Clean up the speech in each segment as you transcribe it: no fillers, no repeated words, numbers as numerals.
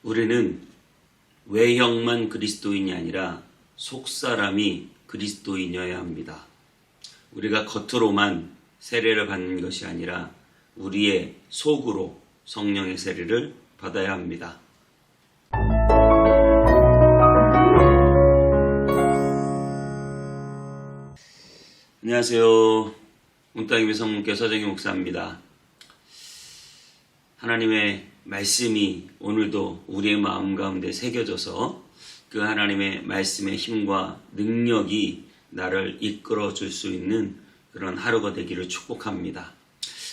우리는 외형만 그리스도인이 아니라 속사람이 그리스도인이어야 합니다. 우리가 겉으로만 세례를 받는 것이 아니라 우리의 속으로 성령의 세례를 받아야 합니다. 안녕하세요. 온땅이배 성문교 서정희 목사입니다. 하나님의 말씀이 오늘도 우리의 마음 가운데 새겨져서 그 하나님의 말씀의 힘과 능력이 나를 이끌어 줄 수 있는 그런 하루가 되기를 축복합니다.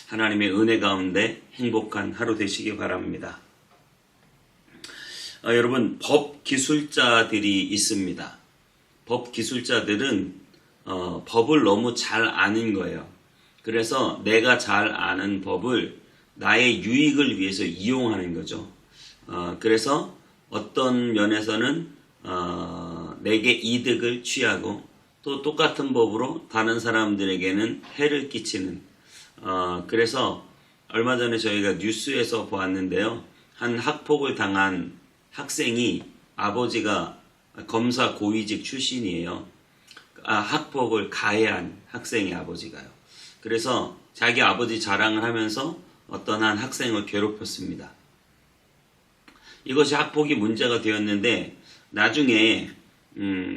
하나님의 은혜 가운데 행복한 하루 되시기 바랍니다. 여러분, 법 기술자들이 있습니다. 법 기술자들은 법을 너무 잘 아는 거예요. 그래서 내가 잘 아는 법을 나의 유익을 위해서 이용하는 거죠. 그래서 어떤 면에서는 내게 이득을 취하고 또 똑같은 법으로 다른 사람들에게는 해를 끼치는 그래서 얼마 전에 저희가 뉴스에서 보았는데요. 한 학폭을 당한 학생이 아버지가 검사 고위직 출신이에요. 학폭을 가해한 학생의 아버지가요. 그래서 자기 아버지 자랑을 하면서 어떤 한 학생을 괴롭혔습니다. 이것이 학폭이 문제가 되었는데 나중에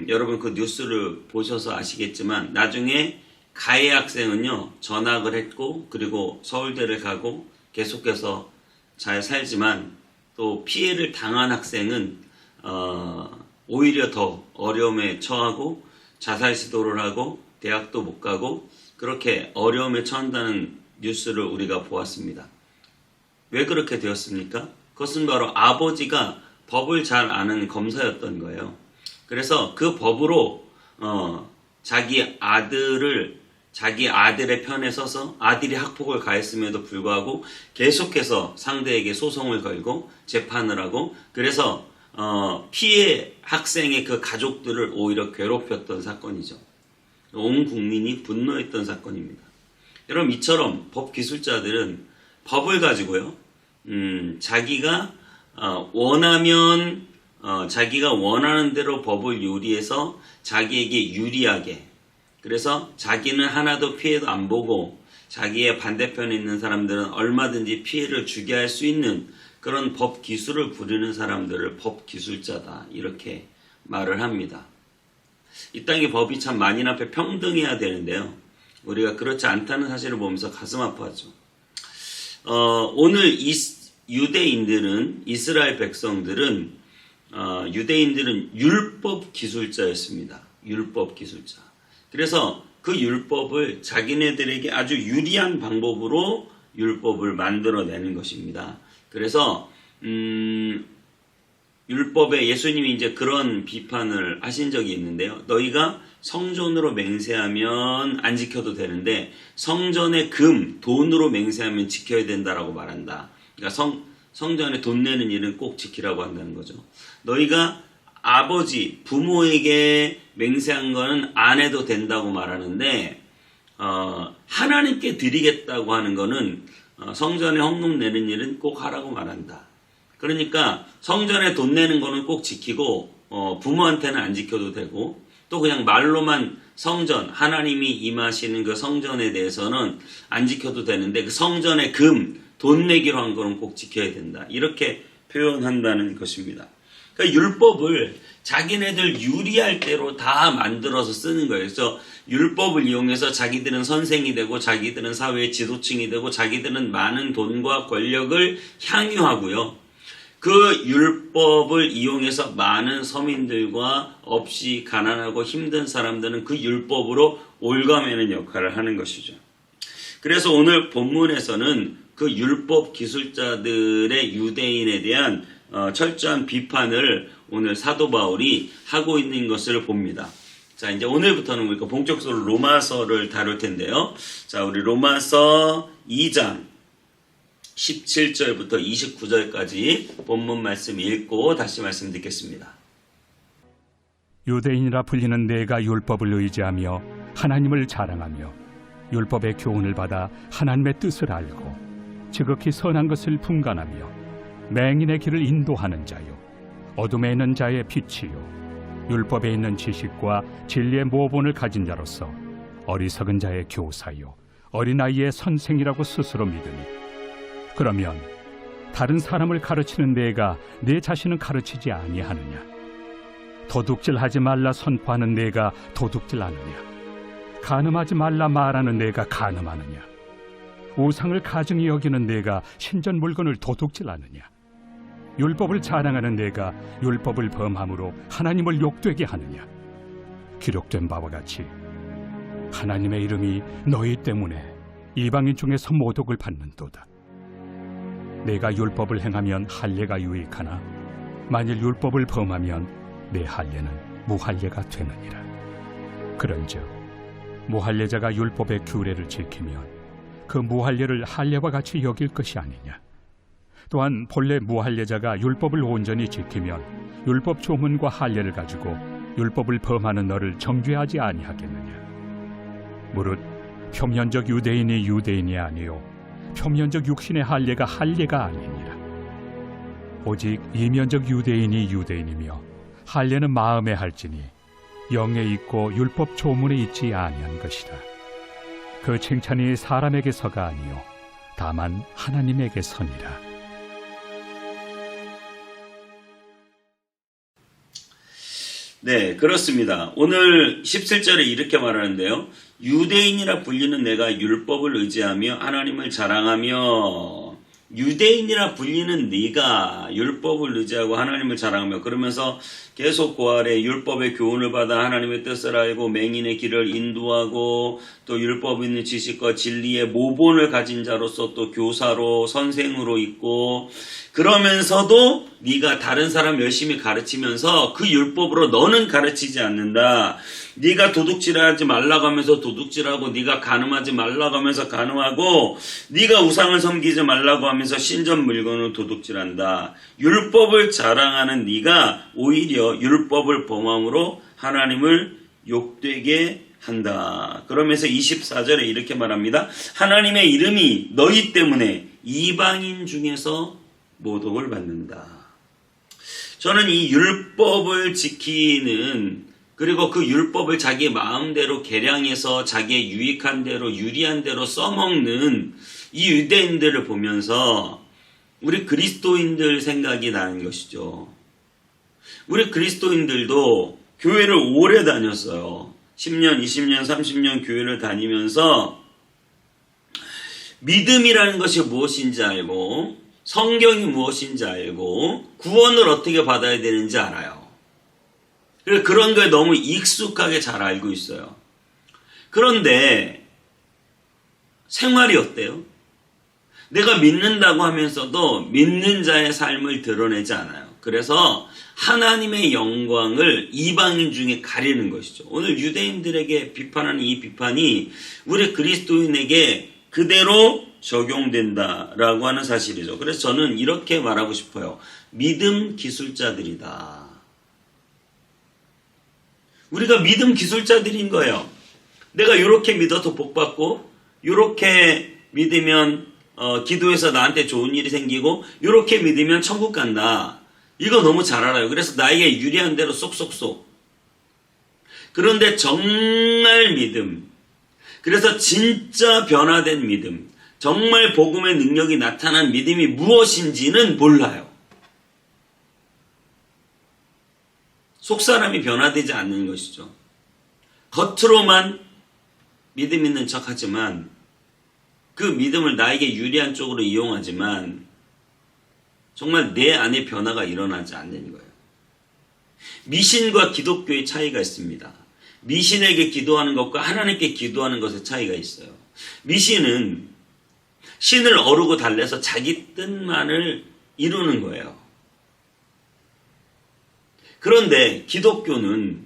여러분 그 뉴스를 보셔서 아시겠지만 나중에 가해 학생은요 전학을 했고 그리고 서울대를 가고 계속해서 잘 살지만 또 피해를 당한 학생은 오히려 더 어려움에 처하고 자살 시도를 하고 대학도 못 가고 그렇게 어려움에 처한다는 뉴스를 우리가 보았습니다. 왜 그렇게 되었습니까? 그것은 바로 아버지가 법을 잘 아는 검사였던 거예요. 그래서 그 법으로 자기 아들의 편에 서서 아들이 학폭을 가했음에도 불구하고 계속해서 상대에게 소송을 걸고 재판을 하고 그래서 피해 학생의 그 가족들을 오히려 괴롭혔던 사건이죠. 온 국민이 분노했던 사건입니다. 여러분 이처럼 법 기술자들은 법을 가지고요. 자기가 원하면 자기가 원하는 대로 법을 요리해서 자기에게 유리하게 그래서 자기는 하나도 피해도 안 보고 자기의 반대편에 있는 사람들은 얼마든지 피해를 주게 할 수 있는 그런 법 기술을 부리는 사람들을 법 기술자다 이렇게 말을 합니다. 이 땅의 법이 참 만인 앞에 평등해야 되는데요. 우리가 그렇지 않다는 사실을 보면서 가슴 아파하죠. 오늘 유대인들은 이스라엘 백성들은 유대인들은 율법 기술자였습니다. 율법 기술자. 그래서 그 율법을 자기네들에게 아주 유리한 방법으로 율법을 만들어내는 것입니다. 그래서 율법에 예수님이 이제 그런 비판을 하신 적이 있는데요. 너희가 성전으로 맹세하면 안 지켜도 되는데 성전의 돈으로 맹세하면 지켜야 된다라고 말한다. 그러니까 성전에 돈 내는 일은 꼭 지키라고 한다는 거죠. 너희가 부모에게 맹세한 거는 안 해도 된다고 말하는데 하나님께 드리겠다고 하는 거는 성전에 헌금 내는 일은 꼭 하라고 말한다. 그러니까 성전에 돈 내는 거는 꼭 지키고 부모한테는 안 지켜도 되고 또 그냥 말로만 성전 하나님이 임하시는 그 성전에 대해서는 안 지켜도 되는데 그 성전의 돈 내기로 한 거는 꼭 지켜야 된다. 이렇게 표현한다는 것입니다. 그러니까 율법을 자기네들 유리할 대로 다 만들어서 쓰는 거예요. 그래서 율법을 이용해서 자기들은 선생이 되고 자기들은 사회의 지도층이 되고 자기들은 많은 돈과 권력을 향유하고요. 그 율법을 이용해서 많은 서민들과 없이 가난하고 힘든 사람들은 그 율법으로 올가매는 역할을 하는 것이죠. 그래서 오늘 본문에서는 그 율법 기술자들의 유대인에 대한 철저한 비판을 오늘 사도 바울이 하고 있는 것을 봅니다. 자, 이제 오늘부터는 우리가 본격적으로 로마서를 다룰 텐데요. 자, 우리 로마서 2장 17절부터 29절까지 본문 말씀 읽고 다시 말씀 듣겠습니다. 유대인이라 불리는 내가 율법을 의지하며 하나님을 자랑하며 율법의 교훈을 받아 하나님의 뜻을 알고 지극히 선한 것을 분간하며 맹인의 길을 인도하는 자요 어둠에 있는 자의 빛이요 율법에 있는 지식과 진리의 모본을 가진 자로서 어리석은 자의 교사요 어린아이의 선생이라고 스스로 믿으니 그러면 다른 사람을 가르치는 내가 내 자신은 가르치지 아니하느냐? 도둑질하지 말라 선포하는 내가 도둑질하느냐? 간음하지 말라 말하는 내가 간음하느냐? 우상을 가증히 여기는 내가 신전 물건을 도둑질하느냐? 율법을 자랑하는 내가 율법을 범함으로 하나님을 욕되게 하느냐? 기록된 바와 같이 하나님의 이름이 너희 때문에 이방인 중에서 모독을 받는도다. 내가 율법을 행하면 할례가 유익하나 만일 율법을 범하면 내 할례는 무할례가 되느니라. 그런즉 무할례자가 율법의 규례를 지키면 그 무할례를 할례와 같이 여길 것이 아니냐. 또한 본래 무할례자가 율법을 온전히 지키면 율법 조문과 할례를 가지고 율법을 범하는 너를 정죄하지 아니하겠느냐. 무릇 표면적 유대인이 유대인이 아니요 표면적 육신의 할례가 할례가 아니니라. 오직 이면적 유대인이 유대인이며 할례는 마음에 할지니 영에 있고 율법 조문에 있지 아니한 것이라. 그 칭찬이 사람에게서가 아니요 다만 하나님에게서니라. 네, 그렇습니다. 오늘 17절에 이렇게 말하는데요. 유대인이라 불리는 내가 율법을 의지하며 하나님을 자랑하며 유대인이라 불리는 네가 율법을 의지하고 하나님을 자랑하며 그러면서 계속 그 아래 율법의 교훈을 받아 하나님의 뜻을 알고 맹인의 길을 인도하고 또 율법 있는 지식과 진리의 모본을 가진 자로서 또 교사로 선생으로 있고 그러면서도 네가 다른 사람 열심히 가르치면서 그 율법으로 너는 가르치지 않는다. 네가 도둑질하지 말라고 하면서 도둑질하고 네가 간음하지 말라고 하면서 간음하고 네가 우상을 섬기지 말라고 하면서 신전 물건을 도둑질한다. 율법을 자랑하는 네가 오히려 율법을 범함으로 하나님을 욕되게 한다. 그러면서 24절에 이렇게 말합니다. 하나님의 이름이 너희 때문에 이방인 중에서 모독을 받는다. 저는 이 율법을 지키는 그리고 그 율법을 자기 마음대로 개량해서 자기의 유익한 대로 유리한 대로 써먹는 이 유대인들을 보면서 우리 그리스도인들 생각이 나는 것이죠. 우리 그리스도인들도 교회를 오래 다녔어요. 10년, 20년, 30년 교회를 다니면서 믿음이라는 것이 무엇인지 알고 성경이 무엇인지 알고 구원을 어떻게 받아야 되는지 알아요. 그래서 그런 거에 너무 익숙하게 잘 알고 있어요. 그런데 생활이 어때요? 내가 믿는다고 하면서도 믿는 자의 삶을 드러내지 않아요. 그래서 하나님의 영광을 이방인 중에 가리는 것이죠. 오늘 유대인들에게 비판하는 이 비판이 우리 그리스도인에게 그대로 적용된다라고 하는 사실이죠. 그래서 저는 이렇게 말하고 싶어요. 믿음 기술자들이다. 우리가 믿음 기술자들인 거예요. 내가 이렇게 믿어서 복 받고 이렇게 믿으면 기도해서 나한테 좋은 일이 생기고 이렇게 믿으면 천국 간다. 이거 너무 잘 알아요. 그래서 나에게 유리한 대로 쏙쏙쏙. 그런데 정말 믿음, 그래서 진짜 변화된 믿음, 정말 복음의 능력이 나타난 믿음이 무엇인지는 몰라요. 속사람이 변화되지 않는 것이죠. 겉으로만 믿음 있는 척하지만 그 믿음을 나에게 유리한 쪽으로 이용하지만 정말 내 안에 변화가 일어나지 않는 거예요. 미신과 기독교의 차이가 있습니다. 미신에게 기도하는 것과 하나님께 기도하는 것의 차이가 있어요. 미신은 신을 어루고 달래서 자기 뜻만을 이루는 거예요. 그런데 기독교는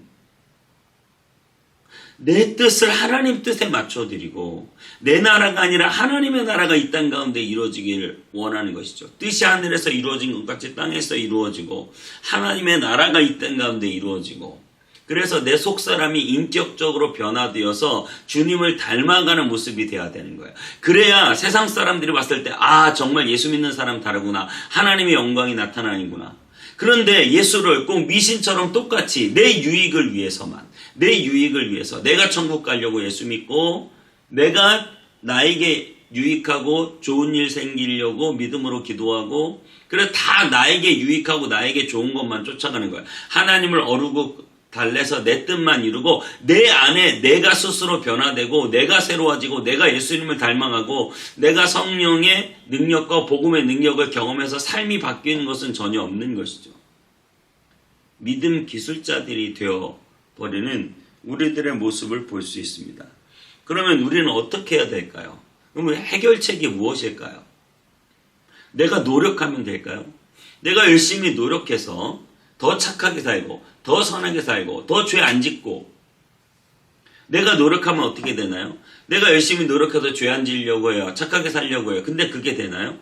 내 뜻을 하나님 뜻에 맞춰드리고 내 나라가 아니라 하나님의 나라가 이 땅 가운데 이루어지길 원하는 것이죠. 뜻이 하늘에서 이루어진 것 같이 땅에서 이루어지고 하나님의 나라가 이 땅 가운데 이루어지고 그래서 내 속사람이 인격적으로 변화되어서 주님을 닮아가는 모습이 돼야 되는 거예요. 그래야 세상 사람들이 봤을 때 정말 예수 믿는 사람 다르구나. 하나님의 영광이 나타나는구나. 그런데 예수를 꼭 미신처럼 똑같이 내 유익을 위해서만, 내 유익을 위해서 내가 천국 가려고 예수 믿고 내가 나에게 유익하고 좋은 일 생기려고 믿음으로 기도하고 그래서 다 나에게 유익하고 나에게 좋은 것만 쫓아가는 거예요. 하나님을 어루고 달래서 내 뜻만 이루고 내 안에 내가 스스로 변화되고 내가 새로워지고 내가 예수님을 닮아가고 내가 성령의 능력과 복음의 능력을 경험해서 삶이 바뀌는 것은 전혀 없는 것이죠. 믿음 기술자들이 되어버리는 우리들의 모습을 볼 수 있습니다. 그러면 우리는 어떻게 해야 될까요? 그러면 해결책이 무엇일까요? 내가 노력하면 될까요? 내가 열심히 노력해서 더 착하게 살고 더 선하게 살고 더 죄 안 짓고 내가 노력하면 어떻게 되나요? 내가 열심히 노력해서 죄 안 지려고 해요. 착하게 살려고 해요. 근데 그게 되나요?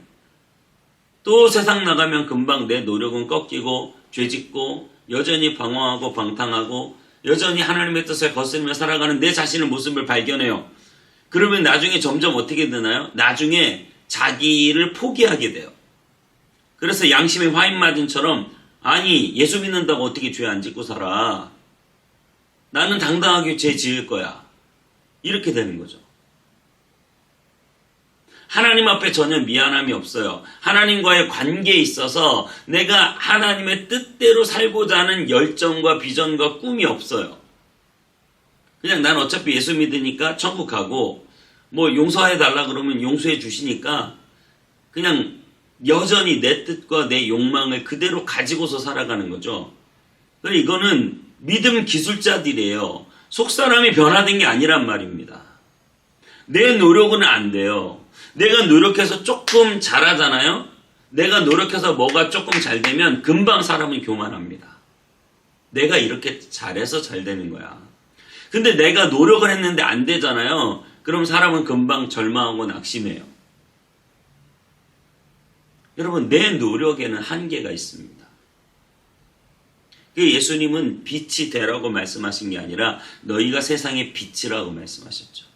또 세상 나가면 금방 내 노력은 꺾이고 죄 짓고 여전히 방황하고 방탕하고 여전히 하나님의 뜻을 거스르며 살아가는 내 자신의 모습을 발견해요. 그러면 나중에 점점 어떻게 되나요? 나중에 자기를 포기하게 돼요. 그래서 양심의 화인마진처럼 예수 믿는다고 어떻게 죄 안 짓고 살아? 나는 당당하게 죄 지을 거야. 이렇게 되는 거죠. 하나님 앞에 전혀 미안함이 없어요. 하나님과의 관계에 있어서 내가 하나님의 뜻대로 살고자 하는 열정과 비전과 꿈이 없어요. 그냥 난 어차피 예수 믿으니까 천국 가고 용서해달라 그러면 용서해 주시니까 그냥 여전히 내 뜻과 내 욕망을 그대로 가지고서 살아가는 거죠. 이거는 믿음 기술자들이에요. 속사람이 변화된 게 아니란 말입니다. 내 노력은 안 돼요. 내가 노력해서 조금 잘하잖아요. 내가 노력해서 뭐가 조금 잘 되면 금방 사람은 교만합니다. 내가 이렇게 잘해서 잘 되는 거야. 근데 내가 노력을 했는데 안 되잖아요. 그럼 사람은 금방 절망하고 낙심해요. 여러분, 내 노력에는 한계가 있습니다. 예수님은 빛이 되라고 말씀하신 게 아니라 너희가 세상의 빛이라고 말씀하셨죠.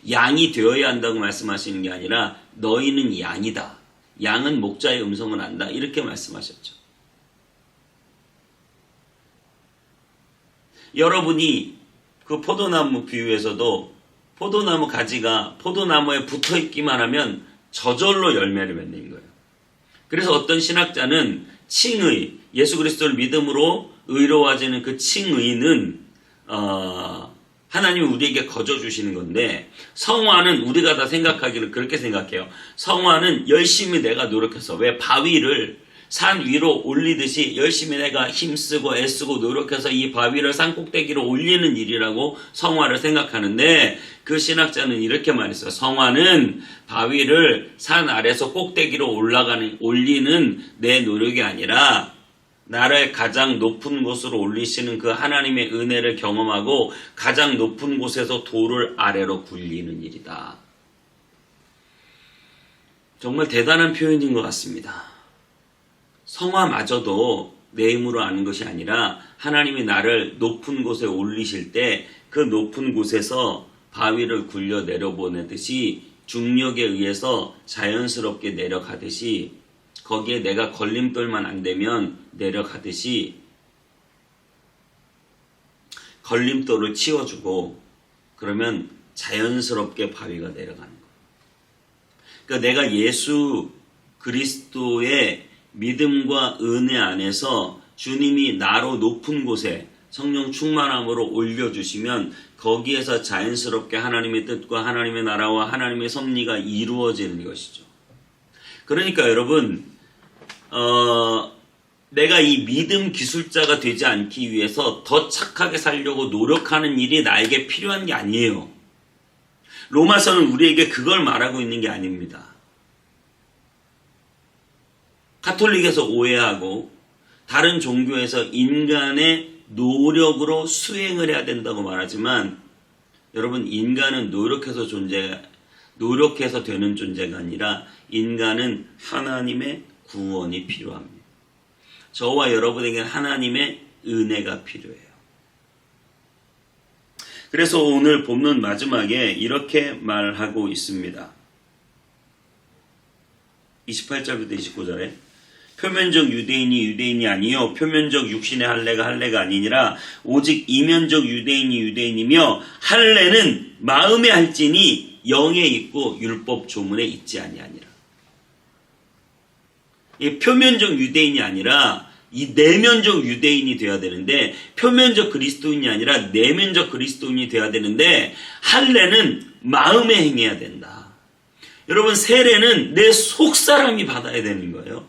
양이 되어야 한다고 말씀하시는 게 아니라 너희는 양이다. 양은 목자의 음성을 안다. 이렇게 말씀하셨죠. 여러분이 그 포도나무 비유에서도 포도나무 가지가 포도나무에 붙어있기만 하면 저절로 열매를 맺는 거예요. 그래서 어떤 신학자는 칭의, 예수 그리스도를 믿음으로 의로워지는 그 칭의는 하나님이 우리에게 거저주시는 건데 성화는 우리가 다 생각하기를 그렇게 생각해요. 성화는 열심히 내가 노력해서 왜 바위를 산 위로 올리듯이 열심히 내가 힘쓰고 애쓰고 노력해서 이 바위를 산 꼭대기로 올리는 일이라고 성화를 생각하는데 그 신학자는 이렇게 말했어요. 성화는 바위를 산 아래서 꼭대기로 올리는 내 노력이 아니라 나를 가장 높은 곳으로 올리시는 그 하나님의 은혜를 경험하고 가장 높은 곳에서 돌을 아래로 굴리는 일이다. 정말 대단한 표현인 것 같습니다. 성화마저도 내 힘으로 아는 것이 아니라 하나님이 나를 높은 곳에 올리실 때 그 높은 곳에서 바위를 굴려 내려보내듯이 중력에 의해서 자연스럽게 내려가듯이 거기에 내가 걸림돌만 안 되면 내려가듯이 걸림돌을 치워주고 그러면 자연스럽게 바위가 내려가는 거예요. 그러니까 내가 예수 그리스도의 믿음과 은혜 안에서 주님이 나로 높은 곳에 성령 충만함으로 올려주시면 거기에서 자연스럽게 하나님의 뜻과 하나님의 나라와 하나님의 섭리가 이루어지는 것이죠. 그러니까 여러분 내가 이 믿음 기술자가 되지 않기 위해서 더 착하게 살려고 노력하는 일이 나에게 필요한 게 아니에요. 로마서는 우리에게 그걸 말하고 있는 게 아닙니다. 가톨릭에서 오해하고 다른 종교에서 인간의 노력으로 수행을 해야 된다고 말하지만 여러분 인간은 노력해서 되는 존재가 아니라 인간은 하나님의 구원이 필요합니다. 저와 여러분에게는 하나님의 은혜가 필요해요. 그래서 오늘 본문 마지막에 이렇게 말하고 있습니다. 28절부터 29절에 표면적 유대인이 유대인이 아니요 표면적 육신의 할례가 할례가 아니니라 오직 이면적 유대인이 유대인이며 할례는 마음에 할지니 영에 있고 율법 조문에 있지 아니하니라. 이 표면적 유대인이 아니라 이 내면적 유대인이 되어야 되는데, 표면적 그리스도인이 아니라 내면적 그리스도인이 되어야 되는데, 할례는 마음에 행해야 된다. 여러분, 세례는 내 속사람이 받아야 되는 거예요.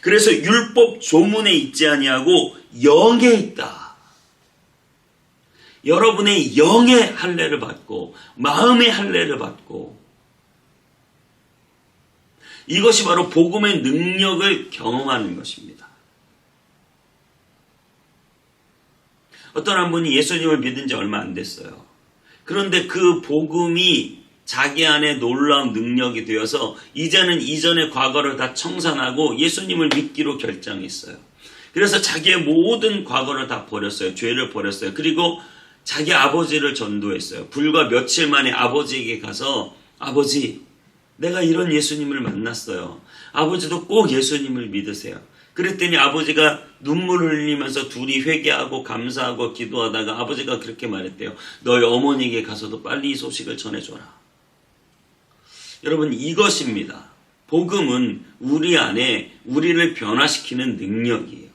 그래서 율법 조문에 있지 아니하고 영에 있다. 여러분의 영의 할례를 받고 마음의 할례를 받고, 이것이 바로 복음의 능력을 경험하는 것입니다. 어떤 한 분이 예수님을 믿은 지 얼마 안 됐어요. 그런데 그 복음이 자기 안에 놀라운 능력이 되어서 이제는 이전의 과거를 다 청산하고 예수님을 믿기로 결정했어요. 그래서 자기의 모든 과거를 다 버렸어요. 죄를 버렸어요. 그리고 자기 아버지를 전도했어요. 불과 며칠 만에 아버지에게 가서, 아버지, 내가 이런 예수님을 만났어요. 아버지도 꼭 예수님을 믿으세요. 그랬더니 아버지가 눈물을 흘리면서 둘이 회개하고 감사하고 기도하다가 아버지가 그렇게 말했대요. 너희 어머니에게 가서도 빨리 이 소식을 전해줘라. 여러분, 이것입니다. 복음은 우리 안에 우리를 변화시키는 능력이에요.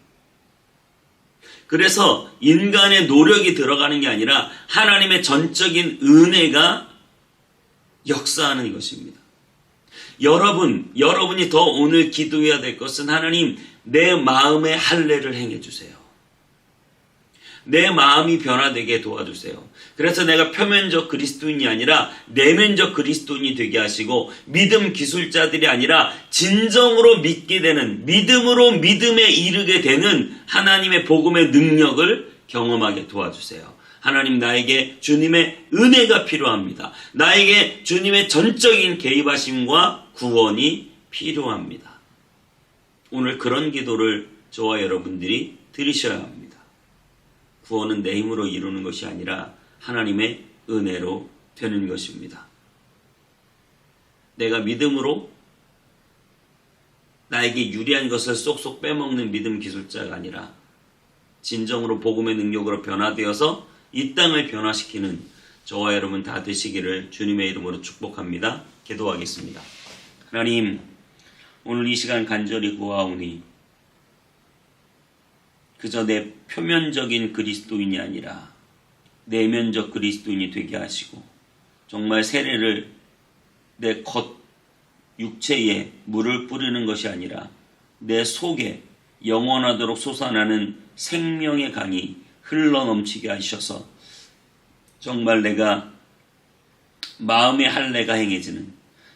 그래서 인간의 노력이 들어가는 게 아니라 하나님의 전적인 은혜가 역사하는 것입니다. 여러분이 더 오늘 기도해야 될 것은, 하나님, 내 마음의 할례를 행해 주세요. 내 마음이 변화되게 도와주세요. 그래서 내가 표면적 그리스도인이 아니라 내면적 그리스도인이 되게 하시고, 믿음 기술자들이 아니라 진정으로 믿게 되는, 믿음으로 믿음에 이르게 되는 하나님의 복음의 능력을 경험하게 도와주세요. 하나님, 나에게 주님의 은혜가 필요합니다. 나에게 주님의 전적인 개입하심과 구원이 필요합니다. 오늘 그런 기도를 저와 여러분들이 드리셔야 합니다. 구원은 내 힘으로 이루는 것이 아니라 하나님의 은혜로 되는 것입니다. 내가 믿음으로 나에게 유리한 것을 쏙쏙 빼먹는 믿음 기술자가 아니라 진정으로 복음의 능력으로 변화되어서 이 땅을 변화시키는 저와 여러분 다 되시기를 주님의 이름으로 축복합니다. 기도하겠습니다. 하나님, 오늘 이 시간 간절히 구하오니 그저 내 표면적인 그리스도인이 아니라 내면적 그리스도인이 되게 하시고, 정말 세례를 내 겉 육체에 물을 뿌리는 것이 아니라 내 속에 영원하도록 솟아나는 생명의 강이 흘러넘치게 하셔서 정말 내가 마음의 할례가 행해지는,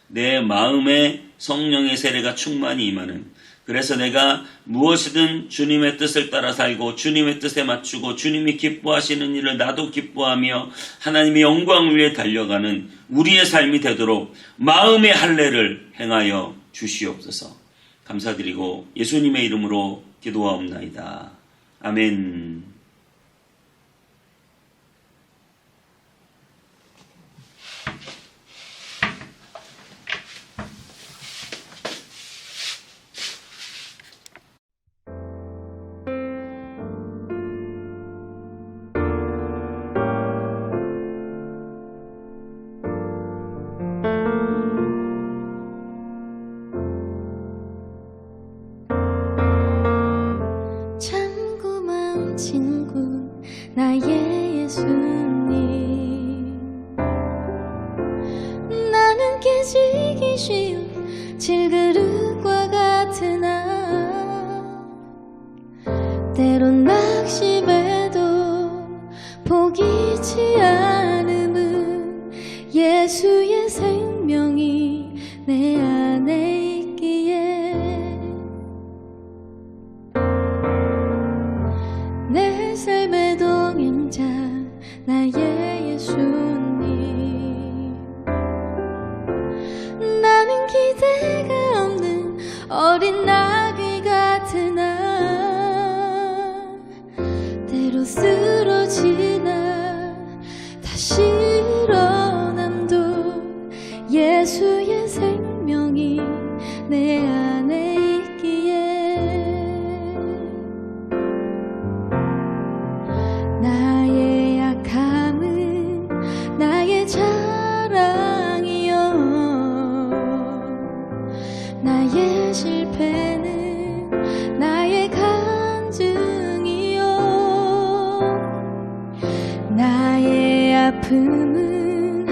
내 마음에 성령의 세례가 충만히 임하는, 그래서 내가 무엇이든 주님의 뜻을 따라 살고 주님의 뜻에 맞추고 주님이 기뻐하시는 일을 나도 기뻐하며 하나님의 영광을 위해 달려가는 우리의 삶이 되도록 마음의 할례를 행하여 주시옵소서. 감사드리고 예수님의 이름으로 기도하옵나이다. 아멘. 나의 예수님, 나는 깨지기 쉬운 질그릇과 같으나 때론 낙심해도 포기치 않음은 예수의 생명이 내 안에 있기에 내 삶의 동행자 나의 예수님, 나는 기대가 없는 어린 나귀 같으나 때로 나의 실패는 나의 간증이요 나의 아픔은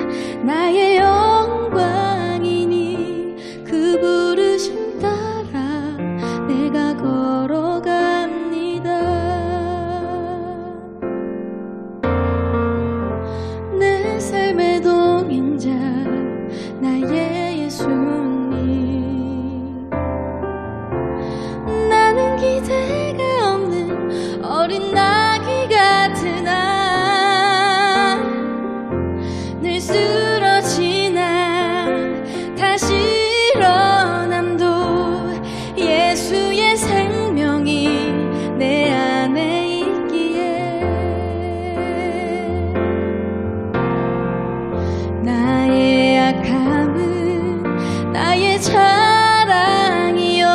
나의 영광이니 그 부르심 따라 내가 걸어갑니다. 내 삶의 동행자 나의 예수님 나는 기대가 없는 어린 나귀 같으나 늘 쓰러지나 다시 일어남도 예수의 생명이 내 안에 있기에 나의 약함은 나의 자랑이요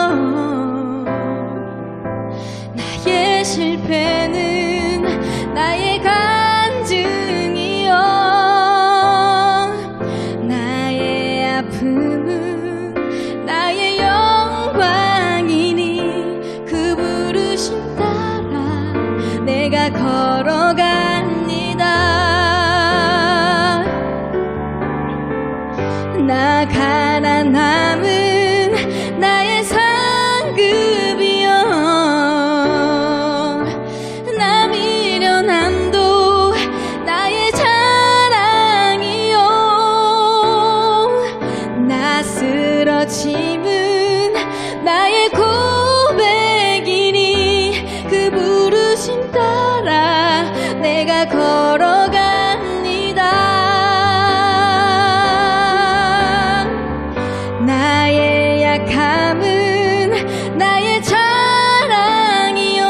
나의 실패는 나의 간증이요 나의 아픔은 나의 영광이니 그 부르심 따라 내가 걸어갑니다. 나 가난함은 나의 상급이요 나 미련함도 나의 자랑이요 나 쓰러짐은 나의 고백이니 그 부르심 따라 내가 걸어갑니다. 나의 약함은 나의 자랑이요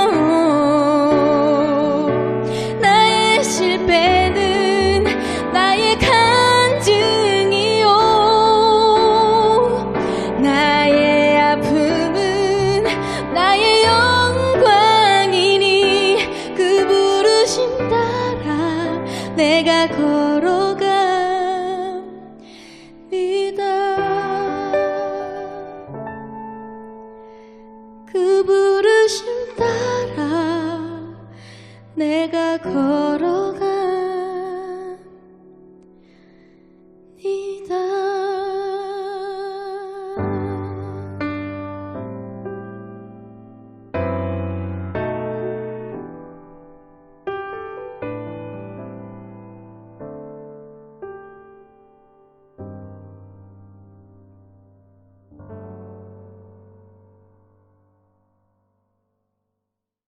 나의 실패는 나의 간증이요 나의 아픔은 나의 영광이니 그 부르심 따라 내가 걸어갑니다. 그 부르심 따라 내가 걸어